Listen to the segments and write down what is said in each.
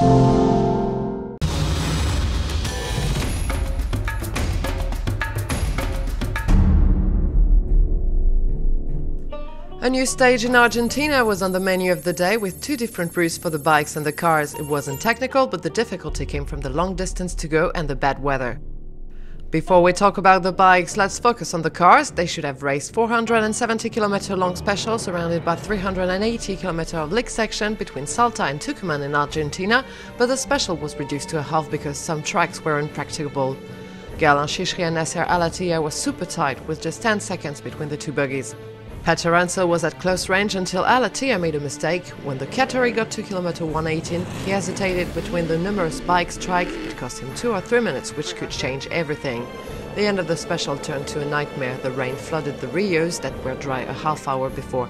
A new stage in Argentina was on the menu of the day with two different routes for the bikes and the cars. It wasn't technical, but the difficulty came from the long distance to go and the bad weather. Before we talk about the bikes, let's focus on the cars. They should have raced 470-kilometer long special surrounded by 380-kilometer oblique section between Salta and Tucuman in Argentina, but the special was reduced to a half because some tracks were impracticable. Galan Shishri and Nasser Alatia was super tight with just 10 seconds between the two buggies. Torrential was at close range until Alatia made a mistake. When the Qatari got to kilometer 118, he hesitated between the numerous bikes strike. It cost him 2 or 3 minutes, which could change everything. The end of the special turned to a nightmare. The rain flooded the Rios that were dry a half hour before.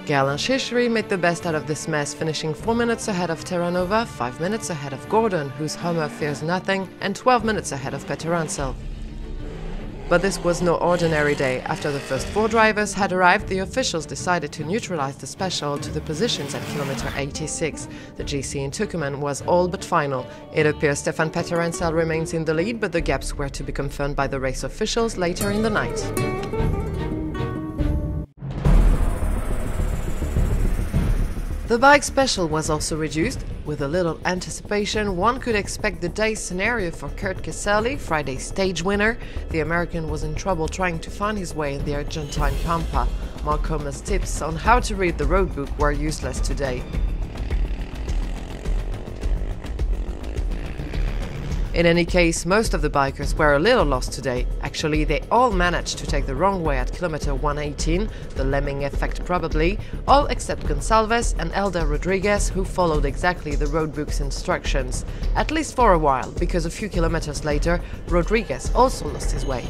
Galan Shishri made the best out of this mess, finishing 4 minutes ahead of Terranova, 5 minutes ahead of Gordon, whose Hummer fears nothing, and 12 minutes ahead of Torrential. But this was no ordinary day. After the first 4 drivers had arrived, the officials decided to neutralize the special to the positions at kilometer 86. The GC in Tucuman was all but final. It appears Stefan Torrential remains in the lead, but the gaps were to be confirmed by the race officials later in the night. The bike special was also reduced. With a little anticipation, one could expect the day's scenario for Kurt Kesselli, Friday's stage winner. The American was in trouble trying to find his way in the Argentine Pampa. Mark Homer's tips on how to read the roadbook were useless today. In any case, most of the bikers were a little lost today. Actually, they all managed to take the wrong way at kilometer 118, the lemming effect probably, all except Gonçalves and Elder Rodriguez, who followed exactly the roadbook's instructions. At least for a while, because a few kilometers later, Rodriguez also lost his way.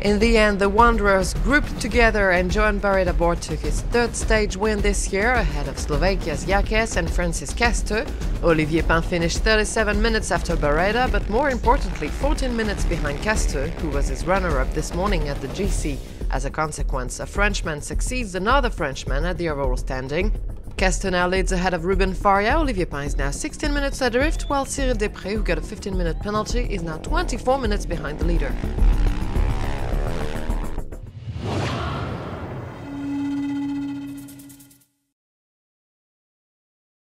In the end, the Wanderers grouped together and Joan Barreda-Bord took his 3rd stage win this year ahead of Slovakia's Jakes and France's Casteu. Olivier Pain finished 37 minutes after Barreda, but more importantly 14 minutes behind Casteu, who was his runner-up this morning at the GC. As a consequence, a Frenchman succeeds another Frenchman at the overall standing. Casteu now leads ahead of Ruben Faria. Olivier Pain is now 16 minutes adrift, while Cyril Després, who got a 15-minute penalty, is now 24 minutes behind the leader.